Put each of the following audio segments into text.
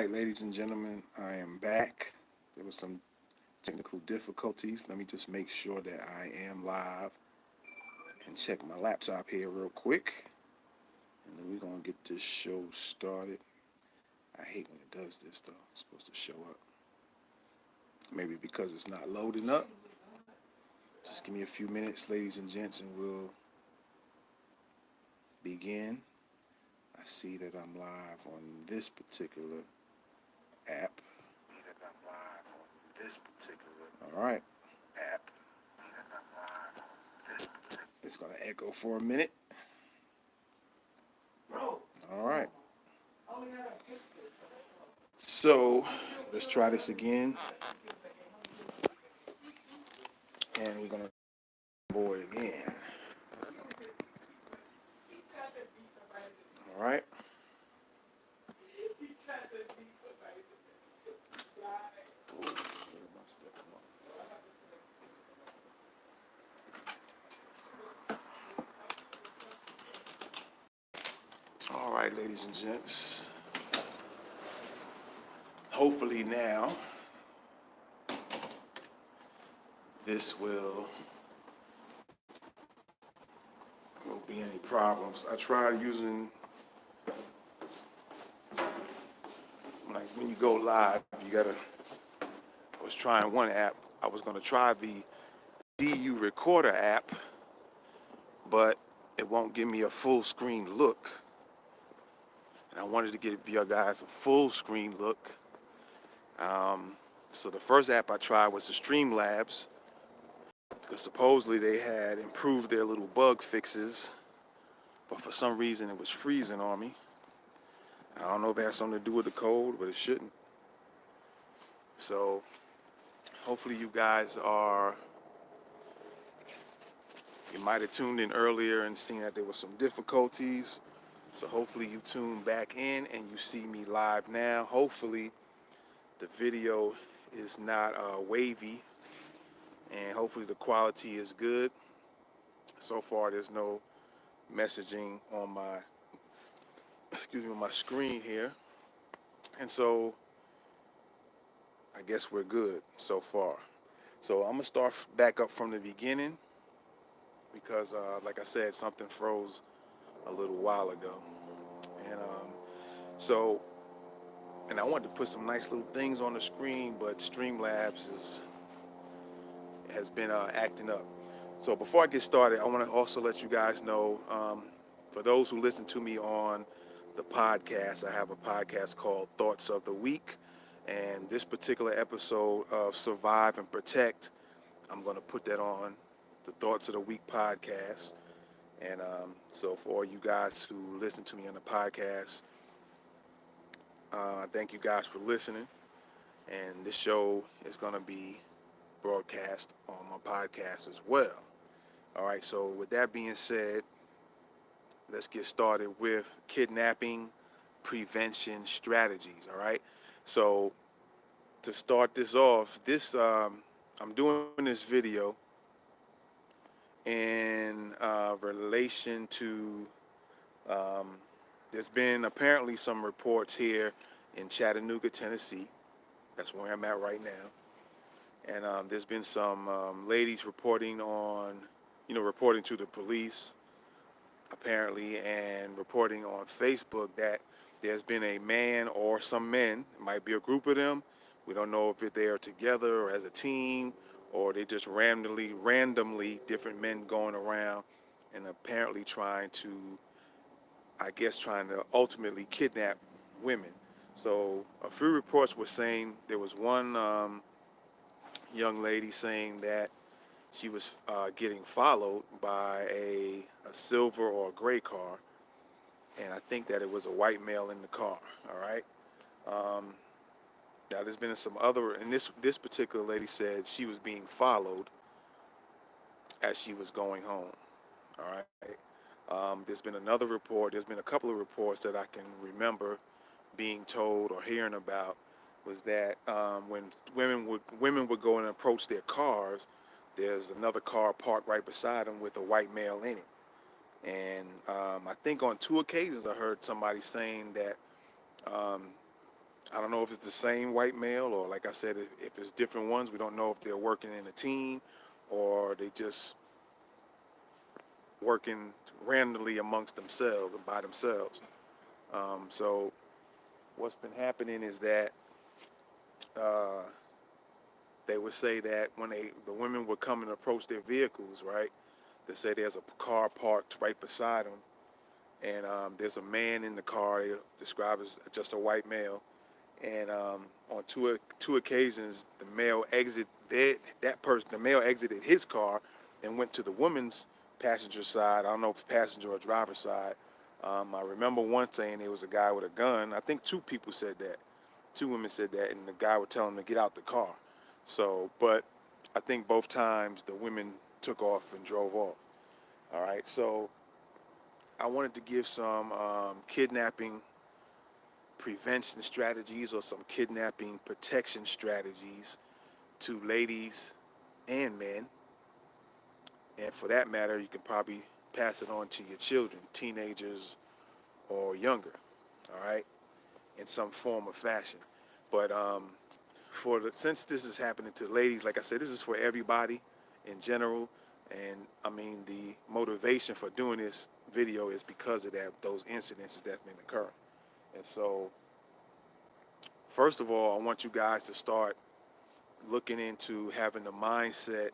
right, ladies and gentlemen, I am back. There was some technical difficulties. Let me just make sure that I am live and check my laptop here real quick. And then we're going to get this show started. I hate when it does this, though. It's supposed to show up. Maybe because it's not loading up. Just give me a few minutes, ladies and gents, and we'll begin. I see that I'm live on this particular app. All right. App. It's going to echo for a minute. All right. So let's try this again. And we're going to board again. All right. All right, ladies and gents. Hopefully now this won't be any problems. I tried using, like, when you go live, I was trying one app. I was going to try the DU Recorder app, but it won't give me a full screen look. And I wanted to give you guys a full screen look. So the first app I tried was the Streamlabs, because supposedly they had improved their little bug fixes, but for some reason it was freezing on me. I don't know if it has something to do with the code, but it shouldn't. So hopefully you might have tuned in earlier and seen that there were some difficulties. So hopefully you tune back in and you see me live now. Hopefully the video is not wavy, and hopefully the quality is good. So far there's no messaging on my on my screen here, and so I guess we're good so far. So I'm gonna start back up from the beginning because like I said, something froze a little while ago. And so and I wanted to put some nice little things on the screen, but Streamlabs has been acting up. So before I get started, I want to also let you guys know, for those who listen to me on the podcast, I have a podcast called Thoughts of the Week. And this particular episode of Survive and Protect, I'm going to put that on the Thoughts of the Week podcast. And so for all you guys who listen to me on the podcast, thank you guys for listening. And this show is going to be broadcast on my podcast as well. All right, so with that being said, let's get started with kidnapping prevention strategies. All right, so to start this off, I'm doing this video in relation to there's been apparently some reports here in Chattanooga, Tennessee. That's where I'm at right now. And there's been some ladies reporting to the police, apparently, and reporting on Facebook that there's been a man or some men, it might be a group of them. We don't know if they are together or as a team, or they just randomly different men going around and apparently trying to ultimately kidnap women. So a few reports were saying there was one young lady saying that she was getting followed by a silver or a gray car, and I think that it was a white male in the car. All right. Now there's been some other, and this particular lady said she was being followed as she was going home. All right. There's been another report. There's been a couple of reports that I can remember being told or hearing about, was that when women would go and approach their cars, there's another car parked right beside them with a white male in it. And I think on two occasions I heard somebody saying that I don't know if it's the same white male, or like I said, if it's different ones. We don't know if they're working in a team or they just working randomly amongst themselves and by themselves. So what's been happening is that uh, they would say that when the women would come and approach their vehicles, right? They say there's a car parked right beside them, and there's a man in the car. They describe as just a white male, and on two occasions, the male exited the male exited his car and went to the woman's passenger side. I don't know if passenger or driver side. I remember one saying there was a guy with a gun. I think two people said that. Two women said that, and the guy would tell him to get out the car. So, but I think both times the women took off and drove off. All right. So I wanted to give some kidnapping prevention strategies or some kidnapping protection strategies to ladies and men. And for that matter, you can probably pass it on to your children, teenagers or younger, all right, in some form or fashion. But since this is happening to ladies, like I said, this is for everybody in general. And I mean, the motivation for doing this video is because of those incidences that's been occurring. And so, first of all, I want you guys to start looking into having the mindset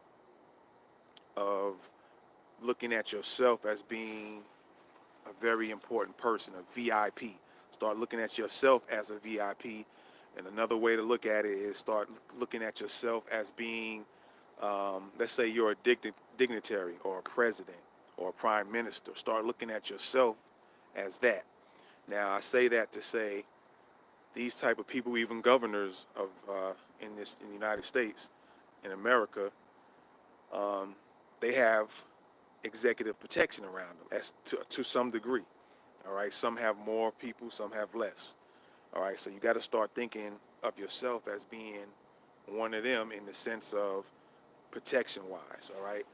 of looking at yourself as being a very important person, a VIP. Start looking at yourself as a VIP. And another way to look at it is start looking at yourself as being, let's say you're a dignitary or a president or a prime minister. Start looking at yourself as that. Now, I say that to say these type of people, even governors of in the United States, in America, um, they have executive protection around them as to some degree. All right, some have more people, some have less. All right, so you got to start thinking of yourself as being one of them in the sense of protection wise. All right,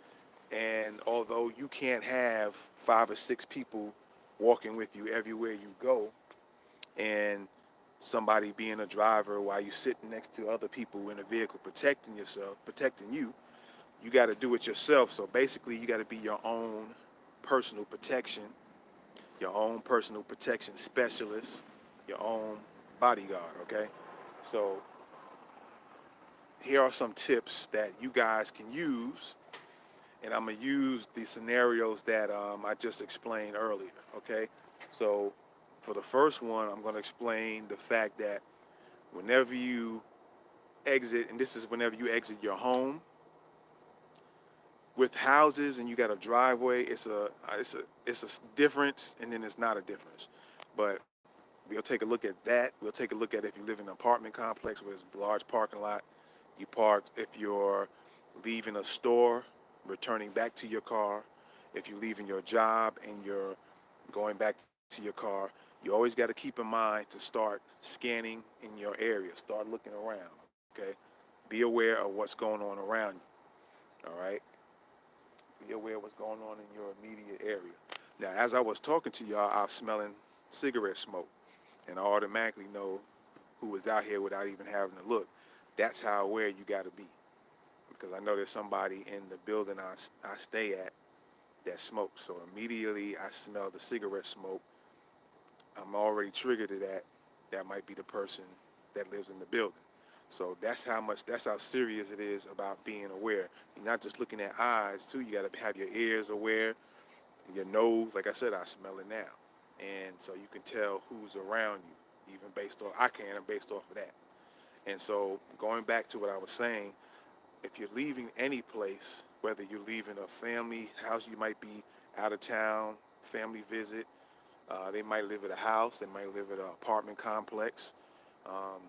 and although you can't have 5 or 6 people walking with you everywhere you go, and somebody being a driver while you sitting next to other people in a vehicle protecting yourself, protecting you, you got to do it yourself. So basically, you got to be your own personal protection, your own personal protection specialist, your own bodyguard, okay? So here are some tips that you guys can use, and I'm going to use the scenarios that I just explained earlier, okay? So for the first one, I'm going to explain the fact that whenever you exit, and this is whenever you exit your home, with houses and you got a driveway, it's a difference, and then it's not a difference. But we'll take a look at that. We'll take a look at if you live in an apartment complex where it's a large parking lot. You park if you're leaving a store, returning back to your car. If you're leaving your job and you're going back to your car, you always got to keep in mind to start scanning in your area. Start looking around. Okay, be aware of what's going on around you. All right. Be aware of what's going on in your immediate area. Now, as I was talking to y'all, I was smelling cigarette smoke, and I automatically know who was out here without even having to look. That's how aware you got to be, because I know there's somebody in the building I stay at that smokes. So immediately I smell the cigarette smoke. I'm already triggered to that. That might be the person that lives in the building. So that's how serious it is about being aware. You're not just looking at eyes too. You got to have your ears aware, your nose. Like I said, I smell it now, and so you can tell who's around you, even based off of that. And so going back to what I was saying, if you're leaving any place, whether you're leaving a family house, you might be out of town, family visit. They might live at a house. They might live at an apartment complex. Um,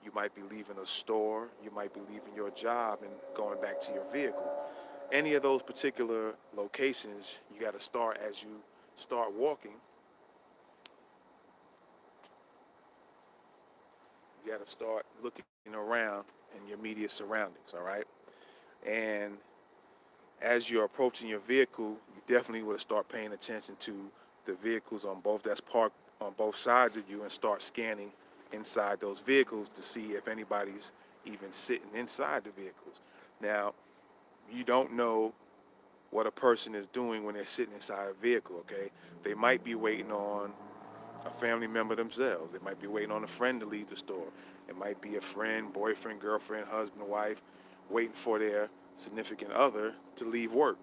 you might be leaving a store. You might be leaving your job and going back to your vehicle. Any of those particular locations, you got to start as you start walking. You got to start looking around in your immediate surroundings. All right, and as you're approaching your vehicle, you definitely want to start paying attention to the vehicles on both that's parked on both sides of you and start scanning inside those vehicles to see if anybody's even sitting inside the vehicles. Now, you don't know what a person is doing when they're sitting inside a vehicle, okay? They might be waiting on a family member themselves. They might be waiting on a friend to leave the store. It might be a friend, boyfriend, girlfriend, husband, wife, waiting for their significant other to leave work.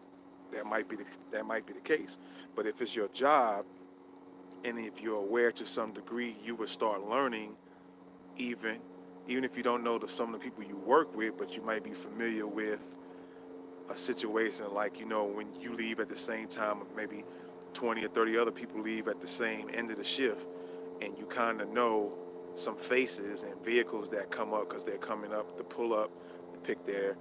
That might be the case. But if it's your job, and if you're aware to some degree, you would start learning, even even if you don't know some of the people you work with, but you might be familiar with a situation like, when you leave at the same time, maybe 20 or 30 other people leave at the same end of the shift, and you kind of know some faces and vehicles that come up because they're coming up to pull up to pick their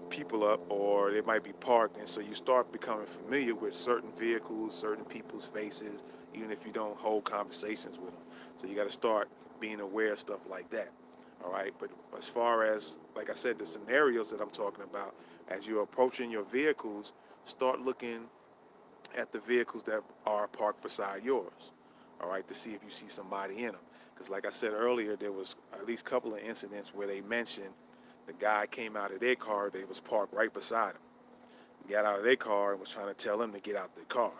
people up, or they might be parked, and so you start becoming familiar with certain vehicles, certain people's faces, even if you don't hold conversations with them. So you got to start being aware of stuff like that. All right, but as far as, like I said, the scenarios that I'm talking about, as you're approaching your vehicles, start looking at the vehicles that are parked beside yours. All right, to see if you see somebody in them. Because like I said earlier, there was at least a couple of incidents where they mentioned the guy came out of their car, they was parked right beside him. Got out of their car and was trying to tell them to get out their car.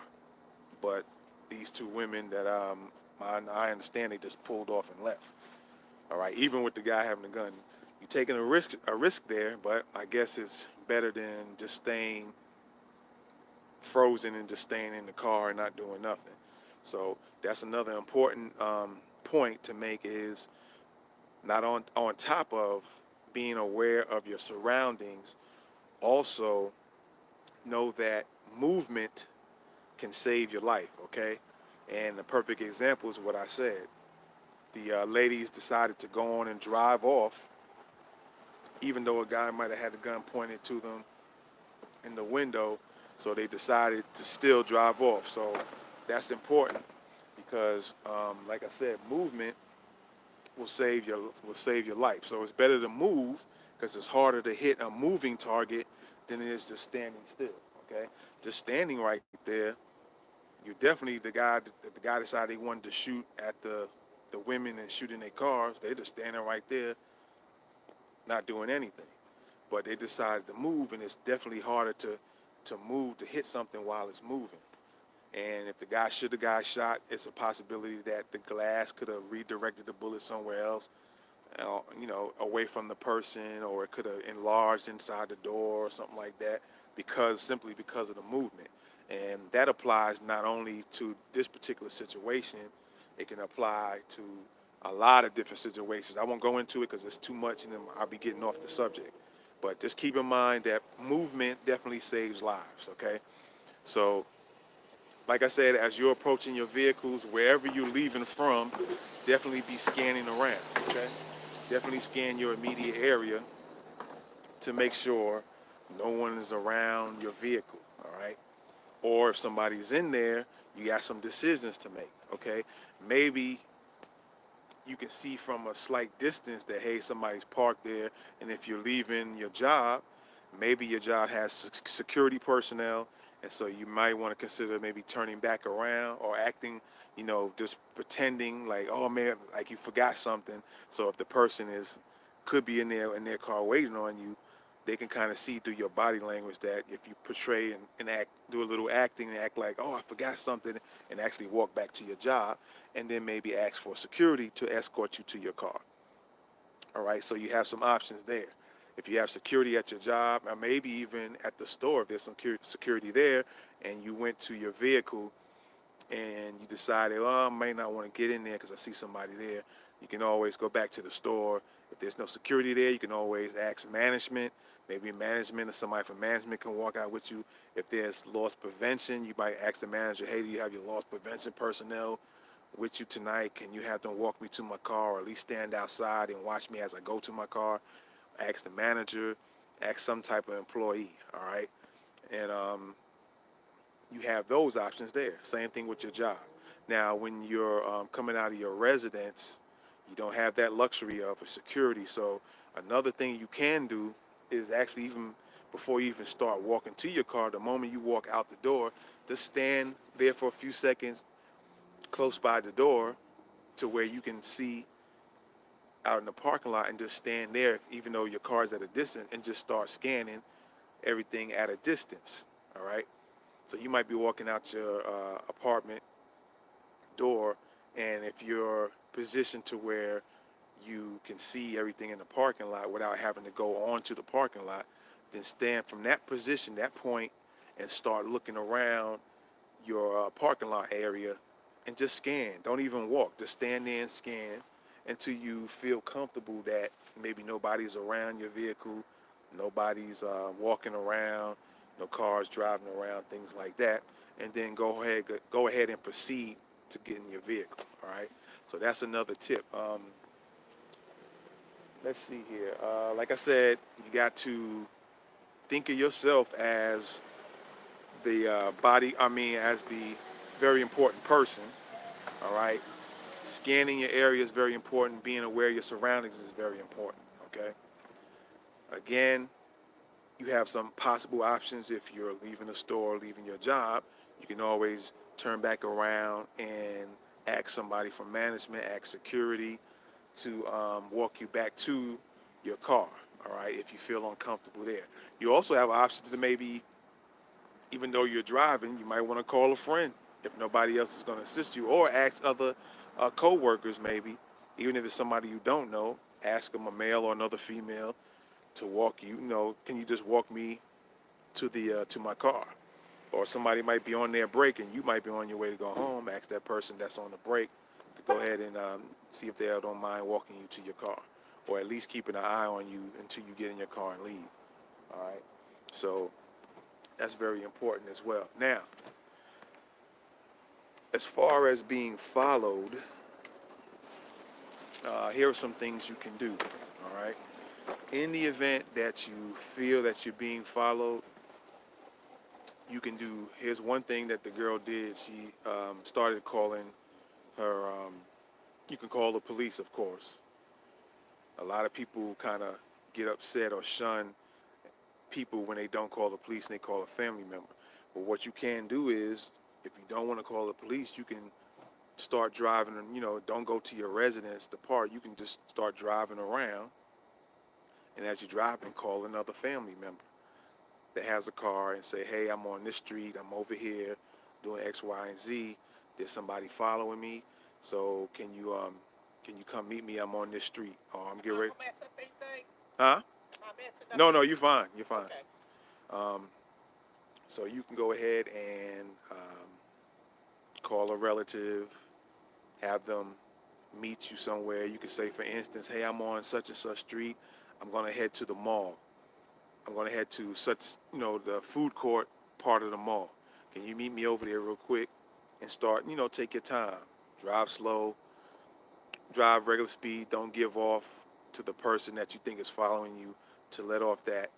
But these two women that I understand, they just pulled off and left. All right, even with the guy having a gun, you're taking a risk there, but I guess it's better than just staying frozen and just staying in the car and not doing nothing. So that's another important point to make, is not on top of being aware of your surroundings, also know that movement can save your life, okay? And the perfect example is what I said. The ladies decided to go on and drive off, even though a guy might have had a gun pointed to them in the window, so they decided to still drive off. So that's important because, like I said, movement will save your life. So it's better to move because it's harder to hit a moving target than it is just standing still. Okay, just standing right there, you definitely, the guy decided he wanted to shoot at the women and shoot in their cars. They're just standing right there, not doing anything. But they decided to move, and it's definitely harder to move to hit something while it's moving. And if the guy should have got shot, it's a possibility that the glass could have redirected the bullet somewhere else, away from the person, or it could have enlarged inside the door or something like that, simply because of the movement. And that applies not only to this particular situation, it can apply to a lot of different situations. I won't go into it because it's too much, and then I'll be getting off the subject. But just keep in mind that movement definitely saves lives. Okay, so like I said, as you're approaching your vehicles, wherever you're leaving from, definitely be scanning around, okay? Definitely scan your immediate area to make sure no one is around your vehicle, all right? Or if somebody's in there, you got some decisions to make, okay? Maybe you can see from a slight distance that, hey, somebody's parked there, and if you're leaving your job, maybe your job has security personnel, and so you might want to consider maybe turning back around or acting, just pretending like, oh man, like you forgot something. So if the person could be in their car waiting on you, they can kind of see through your body language that if you portray and act, do a little acting and act like, oh, I forgot something, and actually walk back to your job, and then maybe ask for security to escort you to your car. All right, so you have some options there. If you have security at your job, or maybe even at the store, if there's some security there, and you went to your vehicle and you decided, oh, I may not want to get in there because I see somebody there, you can always go back to the store. If there's no security there, you can always ask management. Maybe management or somebody from management can walk out with you. If there's loss prevention, you might ask the manager, hey, do you have your loss prevention personnel with you tonight? Can you have them walk me to my car, or at least stand outside and watch me as I go to my car? Ask the manager, ask some type of employee, all right? And you have those options there. Same thing with your job. Now, when you're coming out of your residence, you don't have that luxury of a security. So another thing you can do is actually, even before you even start walking to your car, the moment you walk out the door, just stand there for a few seconds close by the door to where you can see out in the parking lot and just stand there, even though your car's at a distance, and just start scanning everything at a distance. All right. So you might be walking out your apartment door, and if you're positioned to where you can see everything in the parking lot without having to go onto the parking lot, then stand from that position, that point, and start looking around your parking lot area and just scan. Don't even walk. Just stand there and scan until you feel comfortable that maybe nobody's around your vehicle, nobody's walking around, no cars driving around, things like that. And then go ahead and proceed to get in your vehicle. All right. So that's another tip. Let's see here. Like I said, you got to think of yourself as the as the very important person. All right. Scanning your area is very important. Being aware of your surroundings is very important. Okay. Again, you have some possible options if you're leaving the store, leaving your job. You can always turn back around and ask somebody from management, ask security to walk you back to your car. All right, if you feel uncomfortable there. You also have options to maybe, even though you're driving, you might want to call a friend if nobody else is going to assist you, or ask other co-workers maybe, even if it's somebody you don't know, ask them, a male or another female, to walk you. You know, can you just walk me to my car? Or somebody might be on their break and you might be on your way to go home. Ask that person that's on the break to go ahead and see if they don't mind walking you to your car, or at least keeping an eye on you until you get in your car and leave. All right. So that's very important as well. Now, as far as being followed, here are some things you can do. All right. In the event that you feel that you're being followed, you can do. Here's one thing that the girl did. She started calling her. You can call the police, of course. A lot of people kind of get upset or shun people when they don't call the police and they call a family member. But what you can do is, if you don't want to call the police, you can start driving. And don't go to your residence to park. You can just start driving around, and as you're driving, call another family member that has a car and say, hey, I'm on this street, I'm over here doing X, Y, and Z. There's somebody following me. So can you come meet me? I'm on this street. Or I'm getting ready. Huh? No, you're fine. You're fine. Okay. So you can go ahead and call a relative, have them meet you somewhere. You can say, for instance, hey, I'm on such and such street. I'm going to head to the mall. I'm going to head to the food court part of the mall. Can you meet me over there real quick and start, take your time. Drive slow, drive regular speed. Don't give off to the person that you think is following you to let off that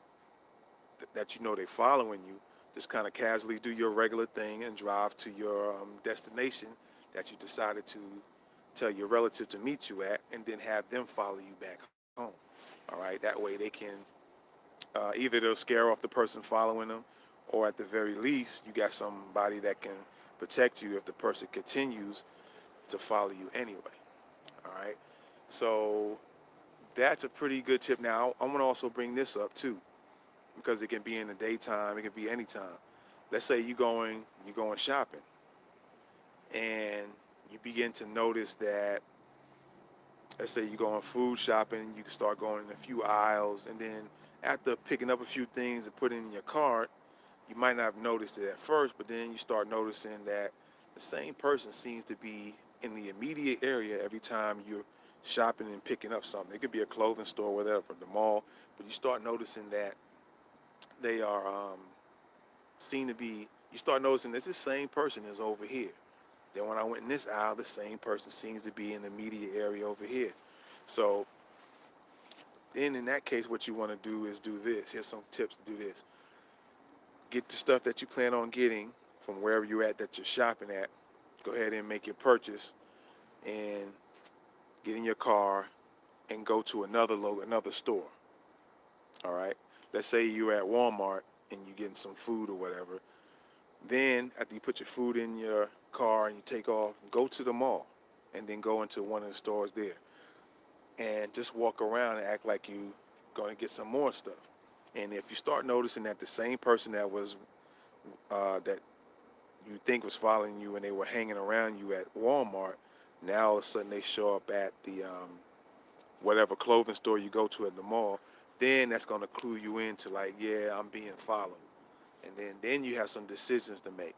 they're following you. Just kind of casually do your regular thing and drive to your destination that you decided to tell your relative to meet you at, and then have them follow you back home. All right, that way they can either they'll scare off the person following them, or at the very least, you got somebody that can protect you if the person continues to follow you anyway. All right, so that's a pretty good tip. Now, I want to also bring this up too, because it can be in the daytime, it can be anytime. Let's say you're going shopping, and you begin to notice that, let's say you're going food shopping, you can start going in a few aisles, and then after picking up a few things and putting in your cart, you might not have noticed it at first, but then you start noticing that the same person seems to be in the immediate area every time you're shopping and picking up something. It could be a clothing store, whatever, the mall, but you start noticing that they are you start noticing that this same person is over here. Then when I went in this aisle, the same person seems to be in the immediate area over here. So then in that case, what you want to do is do this. Here's some tips to do this. Get the stuff that you plan on getting from wherever you're at that you're shopping at. Go ahead and make your purchase and get in your car and go to another store. All right. Let's say you're at Walmart and you're getting some food or whatever. Then after you put your food in your car and you take off, go to the mall and then go into one of the stores there. and just walk around and act like you going to get some more stuff. And if you start noticing that the same person that was that you think was following you and they were hanging around you at Walmart, now all of a sudden they show up at the whatever clothing store you go to at the mall, then that's going to clue you into like, yeah, I'm being followed. And then you have some decisions to make.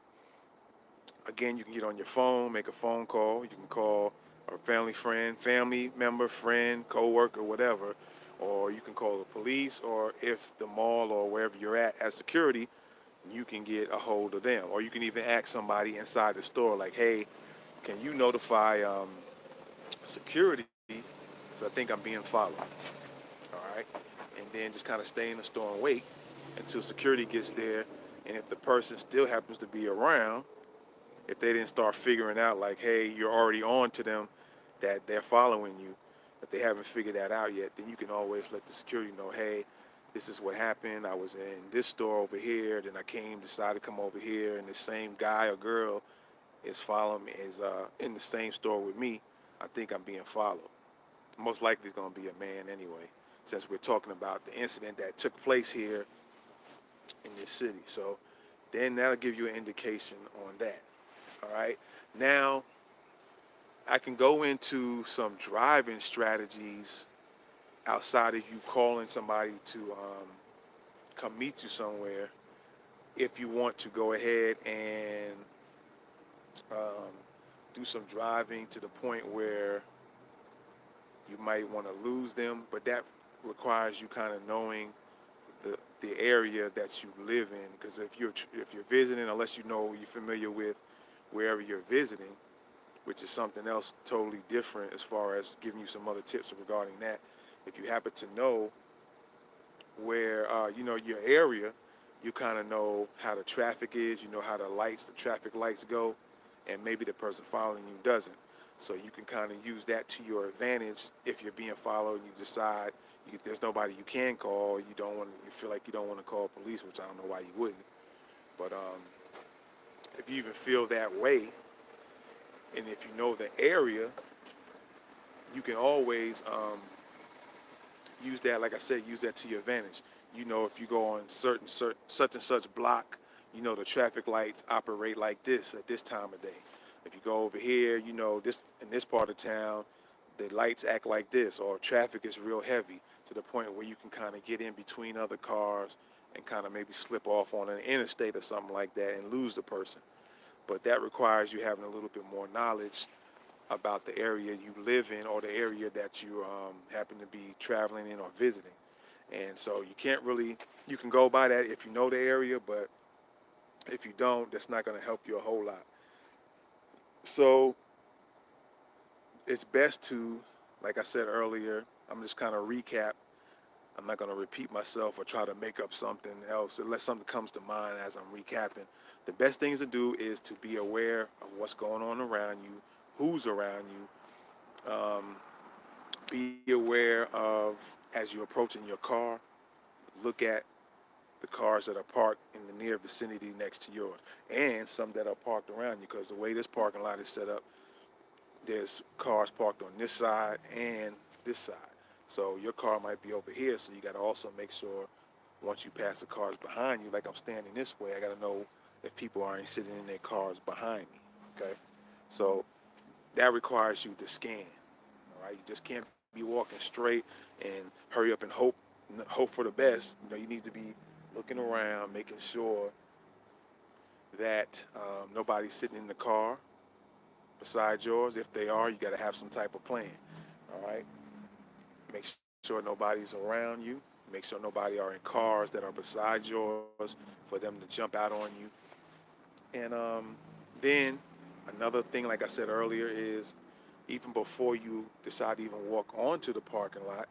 Again, you can get on your phone, make a phone call. You can call a family member, friend, coworker, whatever, or you can call the police, or if the mall or wherever you're at as security, you can get a hold of them, or you can even ask somebody inside the store, like, hey, can you notify security? Because I think I'm being followed. All right, and then just kind of stay in the store and wait until security gets there, and if the person still happens to be around, if they didn't start figuring out like, hey, you're already on to them, that they're following you, if they haven't figured that out yet, then you can always let the security know, hey, this is what happened. I was in this store over here, then I decided to come over here, and the same guy or girl is following me, is in the same store with me. I think I'm being followed. Most likely it's going to be a man anyway, since we're talking about the incident that took place here in this city. So then that'll give you an indication on that. All right. Now, I can go into some driving strategies outside of you calling somebody to come meet you somewhere if you want to go ahead and um, do some driving to the point where you might want to lose them, but that requires you kind of knowing the area that you live in. Because if you're visiting, unless you know you're familiar with wherever you're visiting, which is something else totally different as far as giving you some other tips regarding that. If you happen to know where you know your area, you kind of know how the traffic is, you know how the traffic lights go, and maybe the person following you doesn't. So you can kind of use that to your advantage if you're being followed. You decide there's nobody you can call. You feel like you don't want to call police, which I don't know why you wouldn't. But if you even feel that way, and if you know the area, you can always use that, like I said, use that to your advantage. You know, if you go on certain such and such block, you know the traffic lights operate like this at this time of day. If you go over here, you know this in this part of town, the lights act like this, or traffic is real heavy to the point where you can kind of get in between other cars and kind of maybe slip off on an interstate or something like that and lose the person. But that requires you having a little bit more knowledge about the area you live in or the area that you happen to be traveling in or visiting. And so you can go by that if you know the area, but if you don't, that's not going to help you a whole lot. So it's best to, like I said earlier, I'm just kind of recap. I'm not going to repeat myself or try to make up something else unless something comes to mind as I'm recapping. The best things to do is to be aware of what's going on around you, who's around you. Be aware of, as you're approaching your car, look at the cars that are parked in the near vicinity next to yours and some that are parked around you, because the way this parking lot is set up, there's cars parked on this side and this side. So your car might be over here, so you got to also make sure once you pass the cars behind you, like I'm standing this way, I got to know if people aren't sitting in their cars behind me. Okay, so that requires you to scan. All right, you just can't be walking straight and hurry up and hope for the best. You know, you need to be looking around, making sure that nobody's sitting in the car beside yours. If they are, you got to have some type of plan. All right, make sure nobody's around you. Make sure nobody are in cars that are beside yours for them to jump out on you. And then another thing, like I said earlier, is even before you decide to even walk onto the parking lot,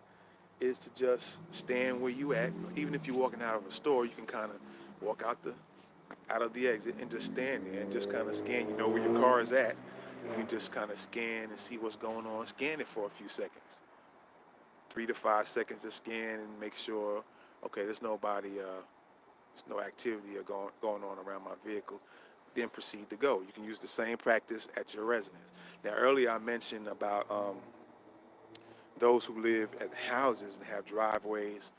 is to just stand where you at. Even if you're walking out of a store, you can kind of walk out of the exit and just stand there and just kind of scan. You know where your car is at. You can just kind of scan and see what's going on. Scan it for a few seconds, 3 to 5 seconds to scan and make sure, okay, there's no activity or going on around my vehicle. Then proceed to go. You can use the same practice at your residence. Now, earlier I mentioned about those who live at houses and have driveways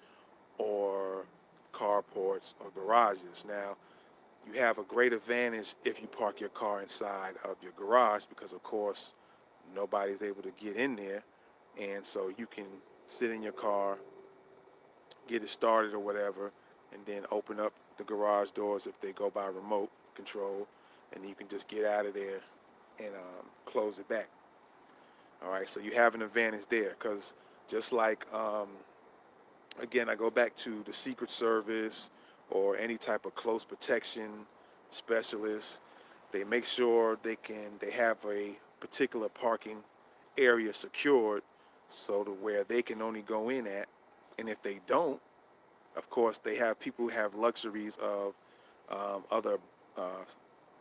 or carports or garages. Now, you have a great advantage if you park your car inside of your garage because, of course, nobody's able to get in there. And so you can sit in your car, get it started or whatever, and then open up the garage doors if they go by remote control, and you can just get out of there and close it back. All right, so you have an advantage there because just like again, I go back to the Secret Service or any type of close protection specialist. They make sure they have a particular parking area secured so to where they can only go in at. And if they don't, of course, they have people who have luxuries of other uh,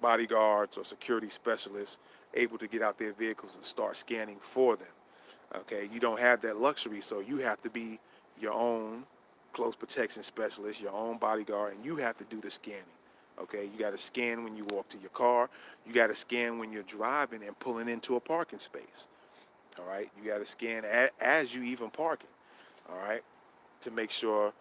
bodyguards or security specialists able to get out their vehicles and start scanning for them. Okay, you don't have that luxury, so you have to be your own close protection specialist, your own bodyguard, and you have to do the scanning. Okay, you got to scan when you walk to your car. You got to scan when you're driving and pulling into a parking space. All right, you got to scan as you even parking. All right, to make sure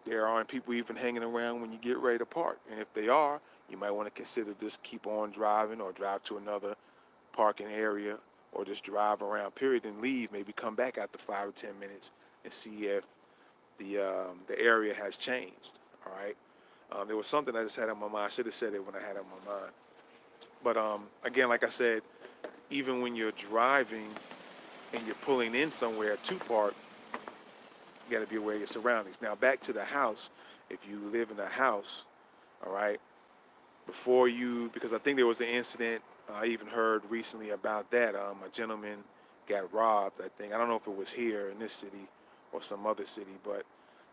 there aren't people even hanging around when you get ready to park. And if they are, you might want to consider just keep on driving or drive to another parking area or just drive around, period, and leave. Maybe come back after 5 or 10 minutes and see if the area has changed. All right. There was something I just had on my mind. I should have said it when I had it on my mind. But again, like I said, even when you're driving and you're pulling in somewhere to park, you got to be aware of your surroundings. Now, back to the house. If you live in a house, all right, because I think there was an incident I even heard recently about that. A gentleman got robbed. I don't know if it was here in this city or some other city, but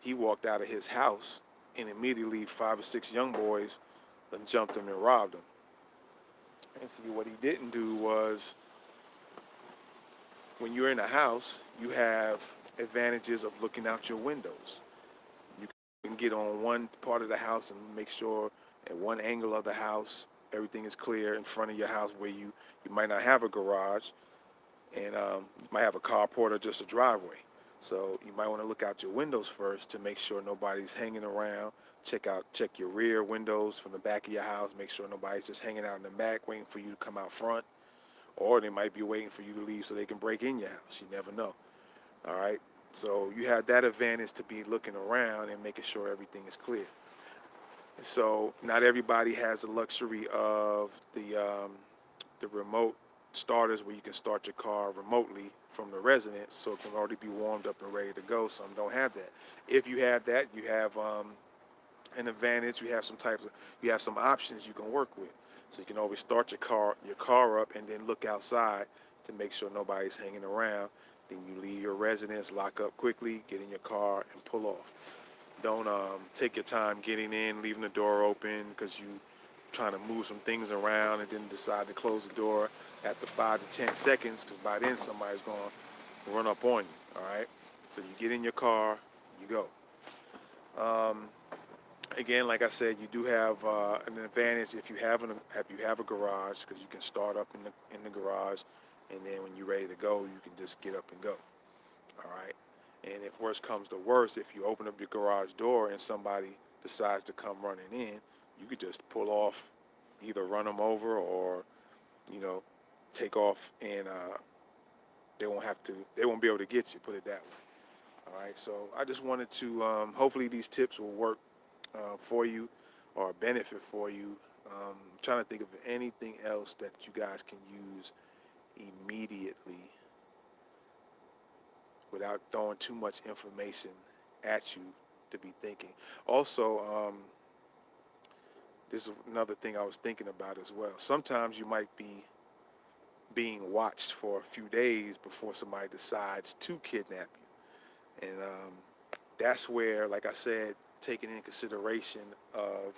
he walked out of his house and immediately 5 or 6 young boys then jumped him and robbed him. And see, what he didn't do was, when you're in a house, you have advantages of looking out your windows. You can get on one part of the house and make sure at one angle of the house everything is clear in front of your house where you might not have a garage, and you might have a carport or just a driveway. So you might want to look out your windows first to make sure nobody's hanging around. Check your rear windows from the back of your house. Make sure nobody's just hanging out in the back waiting for you to come out front. Or they might be waiting for you to leave so they can break in your house. You never know. All right? So you have that advantage to be looking around and making sure everything is clear. And so not everybody has the luxury of the remote starters where you can start your car remotely from the residence, so it can already be warmed up and ready to go. Some don't have that. If you have that, you have an advantage. You have some options you can work with. So you can always start your car up and then look outside to make sure nobody's hanging around. Then you leave your residence, lock up quickly, get in your car, and pull off. Don't take your time getting in, leaving the door open because you trying to move some things around and then decide to close the door after 5 to 10 seconds, because by then somebody's going to run up on you. All right. So you get in your car, you go. Again, like I said, you do have an advantage if you have a garage, because you can start up in the garage, and then when you're ready to go, you can just get up and go. All right. And if worse comes to worse, if you open up your garage door and somebody decides to come running in, you could just pull off, either run them over or, you know, take off, and they won't be able to get you. Put it that way. All right. So I just wanted to, hopefully these tips will work for you or benefit for you. I'm trying to think of anything else that you guys can use immediately without throwing too much information at you to be thinking. Also, this is another thing I was thinking about as well. Sometimes you might be being watched for a few days before somebody decides to kidnap you. And that's where, like I said, taking in consideration of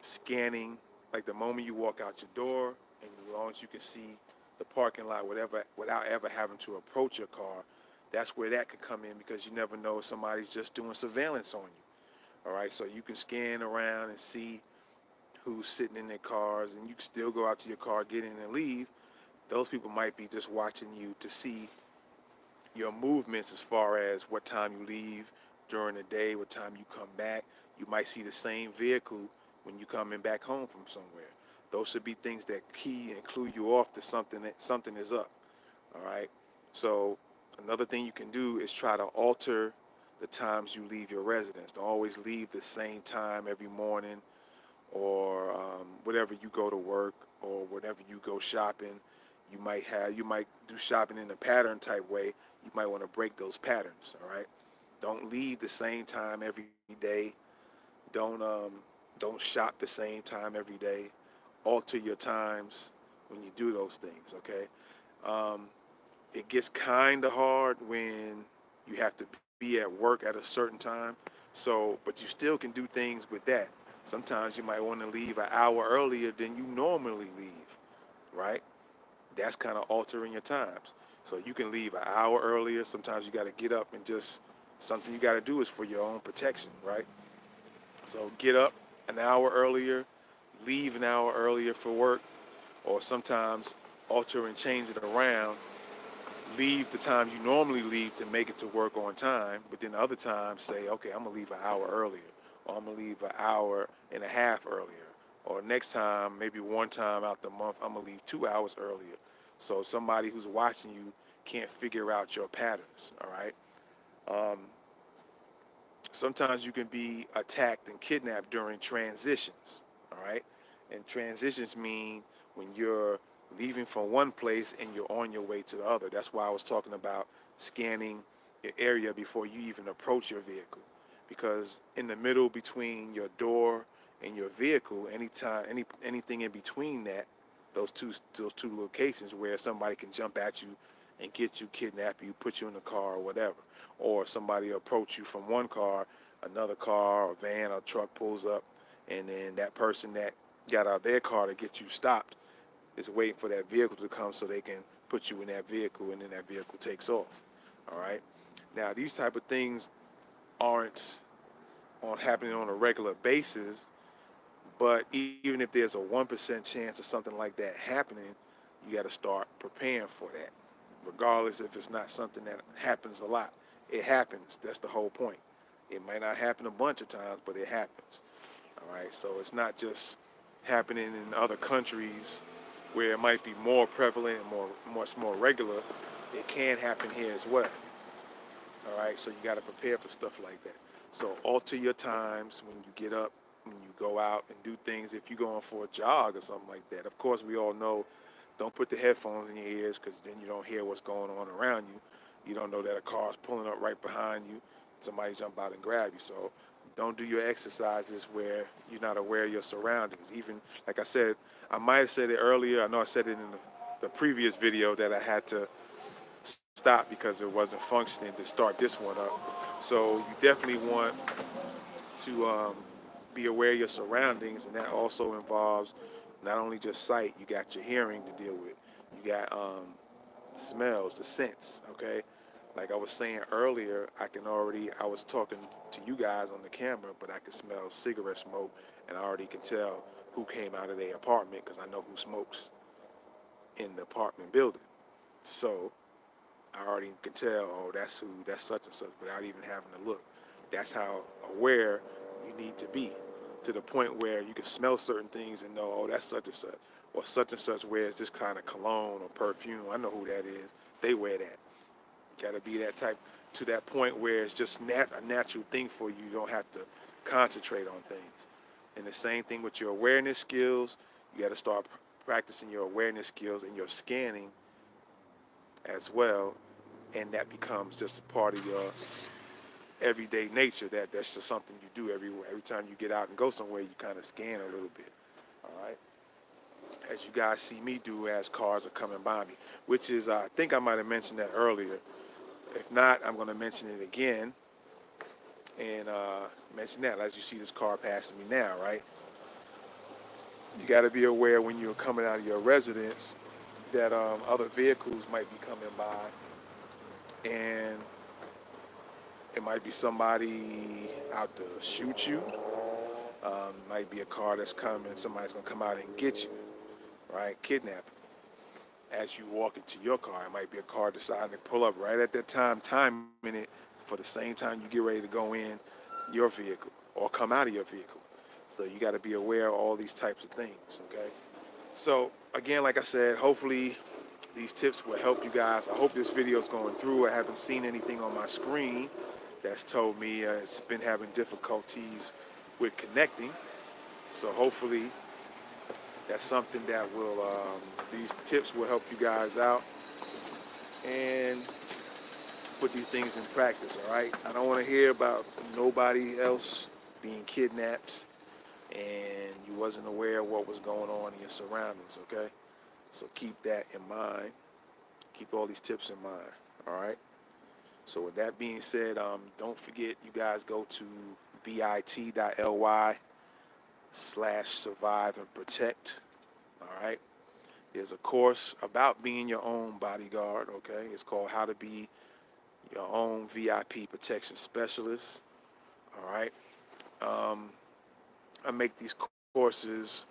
scanning, like the moment you walk out your door, and as long as you can see the parking lot, whatever, without ever having to approach your car, that's where that could come in, because you never know if somebody's just doing surveillance on you. All right, so you can scan around and see who's sitting in their cars, and you can still go out to your car, get in and leave. Those people might be just watching you to see your movements as far as what time you leave during the day, what time you come back. You might see the same vehicle when you coming back home from somewhere. Those should be things that key and clue you off to something is up. All right. So another thing you can do is try to alter the times you leave your residence. Don't always leave the same time every morning, or whatever you go to work, or whenever you go shopping. You might do shopping in a pattern type way. You might want to break those patterns. All right. Don't leave the same time every day. Don't shop the same time every day. Alter your times when you do those things. Okay. Um, it gets kind of hard when you have to be at work at a certain time. So, but you still can do things with that. Sometimes you might want to leave an hour earlier than you normally leave, right? That's kind of altering your times. So you can leave an hour earlier. Sometimes you got to get up and just something you got to do is for your own protection, right? So get up an hour earlier, leave an hour earlier for work, or sometimes alter and change it around. Leave the time you normally leave to make it to work on time, but then the other times say, okay, I'm gonna leave an hour earlier, or I'm gonna leave an hour and a half earlier, or next time, maybe one time out the month, I'm gonna leave 2 hours earlier. So somebody who's watching you can't figure out your patterns. All right. Um, Sometimes you can be attacked and kidnapped during transitions. All right. And transitions mean when you're leaving from one place and you're on your way to the other. That's why I was talking about scanning your area before you even approach your vehicle. Because in the middle between your door and your vehicle, anything in between that, those two locations where somebody can jump at you and get you, kidnap you, put you in a car or whatever, or somebody approach you from one car, another car or van or truck pulls up, and then that person that got out their car to get you stopped is waiting for that vehicle to come so they can put you in that vehicle, and then that vehicle takes off. All right. Now these type of things aren't on happening on a regular basis, but even if there's a 1% chance of something like that happening, you got to start preparing for that, regardless if it's not something that happens a lot. It happens. That's the whole point. It might not happen a bunch of times, but it happens. All right. So it's not just happening in other countries where it might be more prevalent and much more regular. It can happen here as well. All right, so you got to prepare for stuff like that. So alter your times when you get up, when you go out and do things. If you're going for a jog or something like that, of course we all know, don't put the headphones in your ears because then you don't hear what's going on around you. You don't know that a car's pulling up right behind you. Somebody jump out and grab you. So don't do your exercises where you're not aware of your surroundings. Even like I said, I might have said it earlier. I know I said it in the previous video that I had to stop because it wasn't functioning to start this one up. So you definitely want to be aware of your surroundings, and that also involves not only just sight. You got your hearing to deal with. You got smells, the scents. Okay, like I was saying earlier, I was talking to you guys on the camera, but I can smell cigarette smoke, and I already can tell who came out of their apartment because I know who smokes in the apartment building. So I already can tell, oh, that's such and such, without even having to look. That's how aware you need to be, to the point where you can smell certain things and know, oh, that's such and such wears this kind of cologne or perfume. I know who that is. They wear that. Got to be that type, to that point where it's just a natural thing for you. You don't have to concentrate on things. And the same thing with your awareness skills. You got to start practicing your awareness skills and your scanning as well, and that becomes just a part of your everyday nature. That's just something you do everywhere. Every time you get out and go somewhere, you kind of scan a little bit. All right, as you guys see me do as cars are coming by me, which is I think I might have mentioned that earlier. If not, I'm going to mention it again and mention that as you see this car passing me now. Right, you got to be aware when you're coming out of your residence that other vehicles might be coming by, and it might be somebody out to shoot you. Might be a car that's coming. Somebody's gonna come out and get you, right? Kidnapping. as you walk into your car. It might be a car deciding to pull up right at that time, timing it for the same time you get ready to go in your vehicle or come out of your vehicle. So you got to be aware of all these types of things, okay? So again, like I said, hopefully these tips will help you guys. I hope this video is going through. I haven't seen anything on my screen that's told me it's been having difficulties with connecting. So hopefully that's something that will, these tips will help you guys out and put these things in practice, all right? I don't want to hear about nobody else being kidnapped and you wasn't aware of what was going on in your surroundings, okay? So keep that in mind. Keep all these tips in mind, all right? So with that being said, don't forget you guys go to bit.ly/survive and protect, all right? There's a course about being your own bodyguard, okay? It's called How to Be Your Own VIP Protection Specialist, all right? Um, I make these courses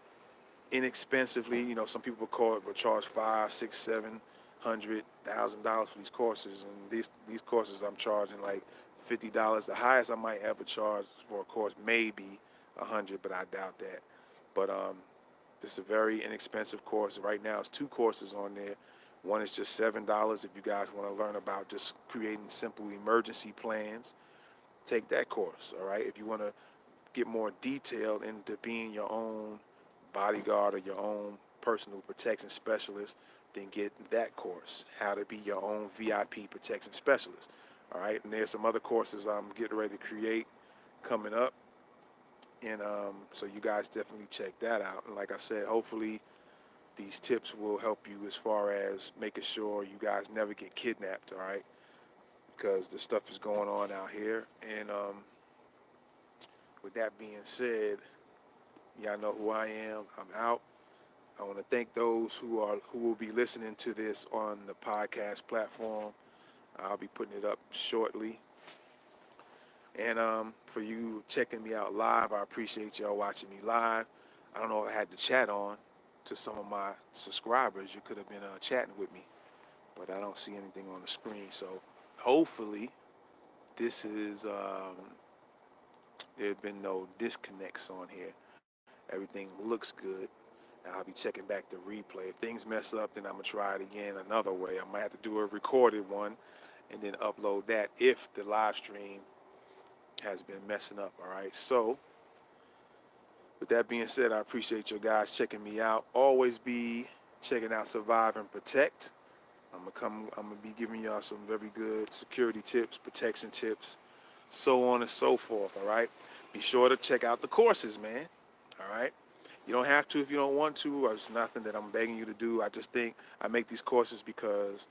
inexpensively. You know, some people will charge five, six, $700,000 for these courses, and these courses I'm charging like $50. The highest I might ever charge for a course may be 100, but I doubt that. But this is a very inexpensive course. Right now, it's two courses on there. One is just $7 if you guys want to learn about just creating simple emergency plans. Take that course, all right? If you want to get more detailed into being your own bodyguard or your own personal protection specialist, then get that course, How to Be Your Own VIP Protection Specialist. All right, and there's some other courses I'm getting ready to create coming up, and so you guys definitely check that out. And like I said, hopefully these tips will help you as far as making sure you guys never get kidnapped. All right, because the stuff is going on out here, and with that being said, y'all know who I am. I'm out. I want to thank those who will be listening to this on the podcast platform. I'll be putting it up shortly. And for you checking me out live, I appreciate y'all watching me live. I don't know if I had the chat on to some of my subscribers. You could have been chatting with me, but I don't see anything on the screen. So hopefully this is there have been no disconnects on here. Everything looks good. I'll be checking back the replay. If things mess up, then I'm gonna try it again another way. I might have to do a recorded one and then upload that if the live stream has been messing up. All right. So with that being said, I appreciate you guys checking me out. Always be checking out Survive and Protect. I'm gonna be giving y'all some very good security tips, protection tips, so on and so forth. All right. Be sure to check out the courses, man. All right. You don't have to if you don't want to, or it's nothing that I'm begging you to do. I just think I make these courses because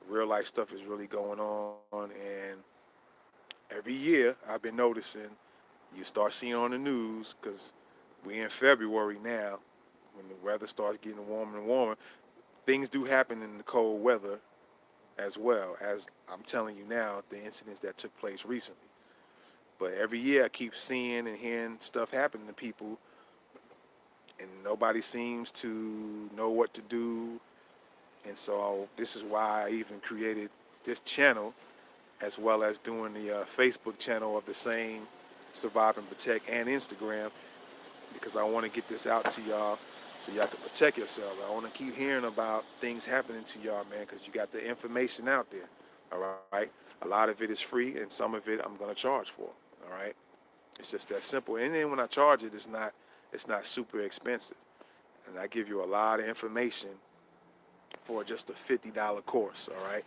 real life stuff is really going on, and every year I've been noticing you start seeing on the news because we're in February now, when the weather starts getting warmer and warmer. Things do happen in the cold weather as well as I'm telling you now the incidents that took place recently. But every year I keep seeing and hearing stuff happen to people, and nobody seems to know what to do. And so this is why I even created this channel, as well as doing the Facebook channel of the same, Survive and Protect, and Instagram, because I want to get this out to y'all so y'all can protect yourself. I want to keep hearing about things happening to y'all, man, because you got the information out there. All right, a lot of it is free, and some of it I'm gonna charge for. All right, it's just that simple. And then when I charge it, it's not super expensive, and I give you a lot of information for just a $50 course. All right,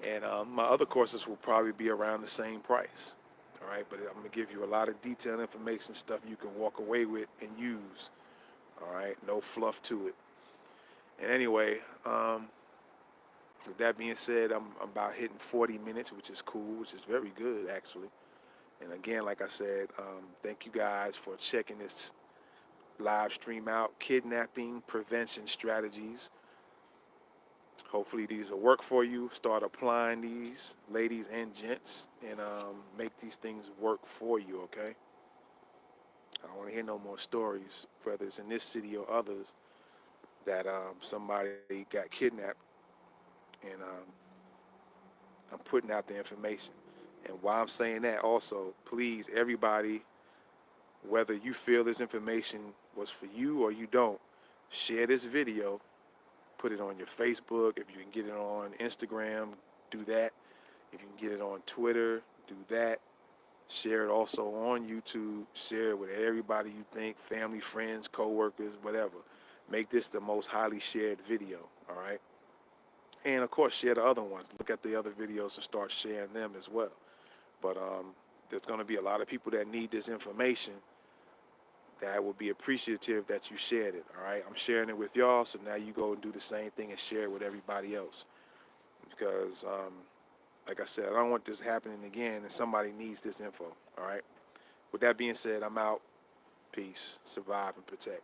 and my other courses will probably be around the same price. All right, but I'm gonna give you a lot of detailed information, stuff you can walk away with and use. All right, no fluff to it. And anyway, with that being said, I'm about hitting 40 minutes, which is cool, which is very good actually. And again, like I said, thank you guys for checking this live stream out. Kidnapping prevention strategies. Hopefully these will work for you. Start applying these, ladies and gents, and make these things work for you, okay? I don't want to hear no more stories, whether it's in this city or others, that somebody got kidnapped, and I'm putting out the information. And while I'm saying that, also, please, everybody, whether you feel this information was for you or you don't, share this video, put it on your Facebook. If you can get it on Instagram, do that. If you can get it on Twitter, do that. Share it also on YouTube. Share it with everybody you think, family, friends, co-workers, whatever. Make this the most highly shared video, all right? And of course, share the other ones. Look at the other videos and start sharing them as well. But there's going to be a lot of people that need this information that will be appreciative that you shared it, all right? I'm sharing it with y'all, so now you go and do the same thing and share it with everybody else. Because, like I said, I don't want this happening again, and somebody needs this info, all right? With that being said, I'm out. Peace. Survive and protect.